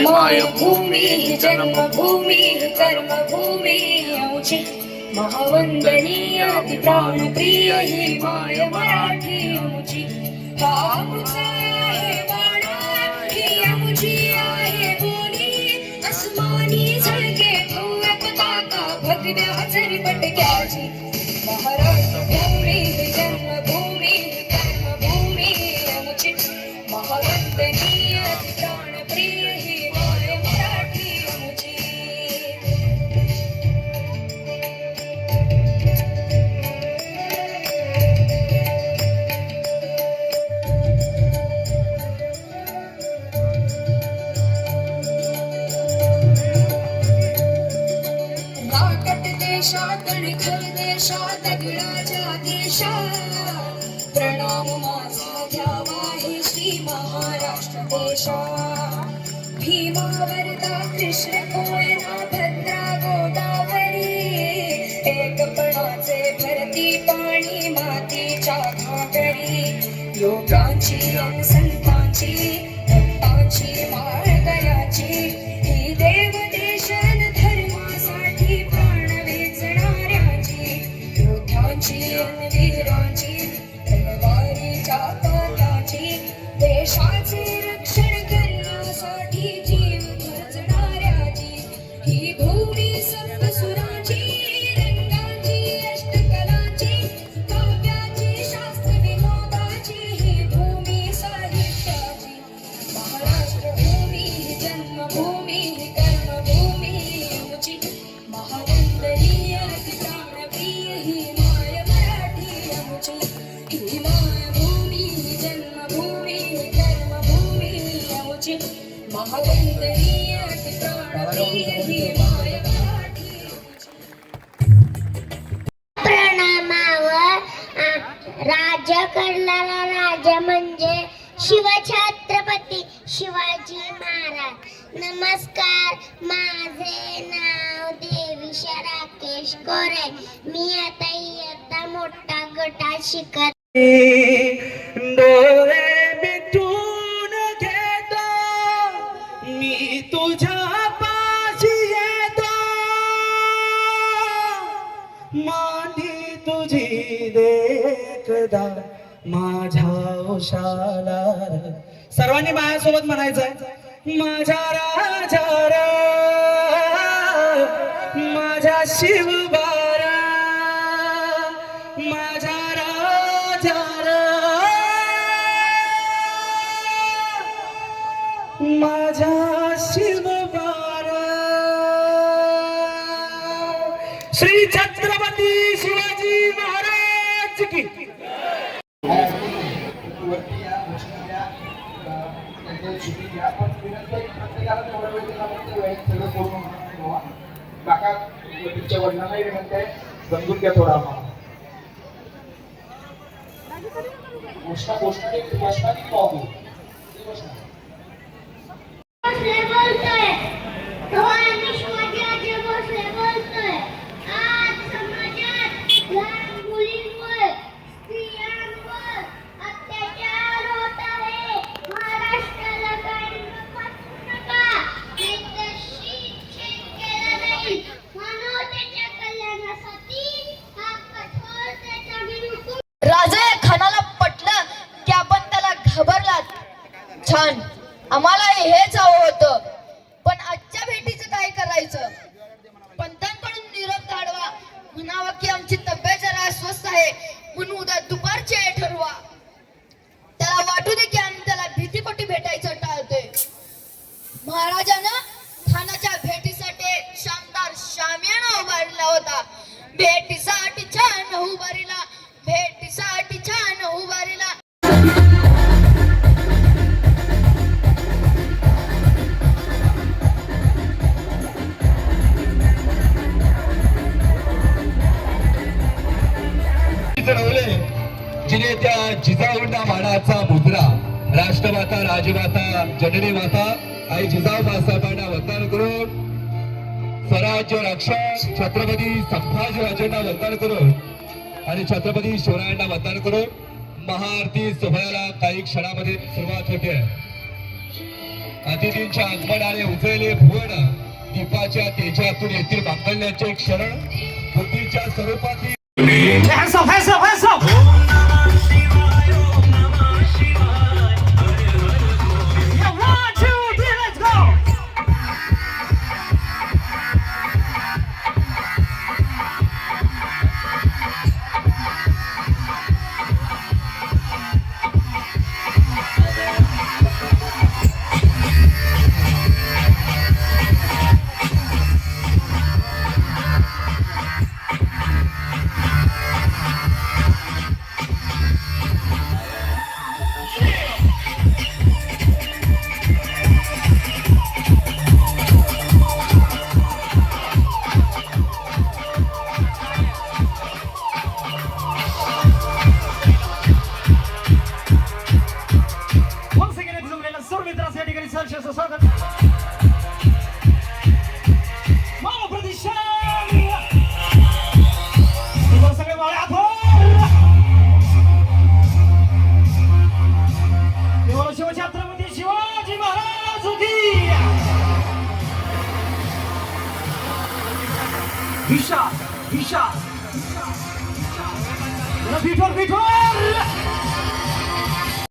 मायभूमी जन्मभूमी कर्मभूमी आमची महावंदनीय प्राणप्रिय ही माय मराठी आमची आमचा आहे बाळा ही आमची आहे बोली अस्मानी झळके भव्य पताका भगव्या झरपटक्याची महाराष्ट्र भूमी जन्मभूमी कर्मभूमी आमची महावंदनीय प्राणप्रिय ही माय मराठी आमची नाटक देशात आणि खरदेशात दगडाच्या देशात प्रणाम माझा घ्यावा हे श्री महाराष्ट्र देशा भीमा वरदा कृष्ण कोयना भद्रा गोदावरी एकपणाचे भरती पाणी मातीच्या घागरी योगाची आणि संतांची भक्तांची माळ गयाची ही देव देशन धर्मासाठी प्राण वेचणाऱ्याची योद्धांची आणि वीरांची तलवारीच्या पात्याची देशाचे रक्षण करण्यासाठी जीव खर्चणाऱ्याची ही भूमी सप्तसुराची रंगाची अष्टकलाची काव्याची शास्त्र विनोदाची ही भूमी साहित्याची महाराष्ट्र भूमी जन्मभूमी कर्मभूमी आमची महावंदनीय प्राणप्रिय ही माय मराठी आमची ही मायभूमी जन्मभूमी कर्मभूमी आमची महावंदनीय प्राणप्रिय ही माय मराठी प्रणामावर राज्य करणारा राजा म्हणजे शिवछत्रपती शिवाजी महाराज। नमस्कार, माझे नाव देवीशा राकेश कोरे। मी आता इयत्ता मोठा गटात शिकत डोळे मिटून घेतो मी तुझ्या पाशी येतो मांडी तुझी देखदा माझ्या उशाला सर्वांनी माझ्यासोबत म्हणायचंय माझ्या राजा माझ्या शिवबारा माझ्या राजा माझ्या शिवबारा श्री छत्रपती शिवाजी महाराज की वडिलांनाही विनंती आहे समजून घ्या थोडा गोष्टाची पाहू आज समाजात लहान मुलींवर स्त्रियांवर अत्याचार होत आहे। महाराष्ट्राला काही वाचू नका, नाहीतर शीत केलं नाही। मानवतेच्या कल्याणासाठी हा कठोरतेचा विरोध राजे खानाला पटलं की आपण त्याला घाबरलात। छान, आम्हाला हेच हवं होतं, पण आजच्या भेटीचं काय करायचं? पंतांकडून निरोप काढवा, म्हणावं की आमची तब्येत जरा अस्वस्थ आहे म्हणून उद्या दुपारची वेळ ठरवा। त्याला वाटू दे की आम्ही त्याला भीतीपोटी भेटायचं टाळतोय। महाराजानं खानाच्या भेटीसाठी शानदार शामियाना उभारला होता। भेटीसाठी छान उभारीला, भेटीसाठी छान उभारीला। जिने त्या जिजाऊंना मानाचा मुद्रा राष्ट्रमाता राजमाता जननी माता आई जिजाऊ बाळासाहेबांना वंदन करून स्वराज्य रक्षक छत्रपती संभाजीराजांना वंदन करून आणि छत्रपती शिवरायांना वंदन करून महाआरती सोहळ्याला काही क्षणामध्ये सुरुवात होते. अतिथींच्या आगमनाने उजळले भुवन दीपाच्या तेजातून येथील मांगल्याचे क्षण बुद्धीच्या स्वरूपातील Hands up, hands up, hands up. Yeah, 1, 2, 3, let's go. Once again, it's जमलेल्या सर्व मित्रांचं या ठिकाणी सहर्ष स्वागत. मामा प्रदिशान. इथं सगळे मावळे आथोर. देवाला शिवछत्रपती शिवाजी महाराज की. विशाल विशाल विठोर विठोर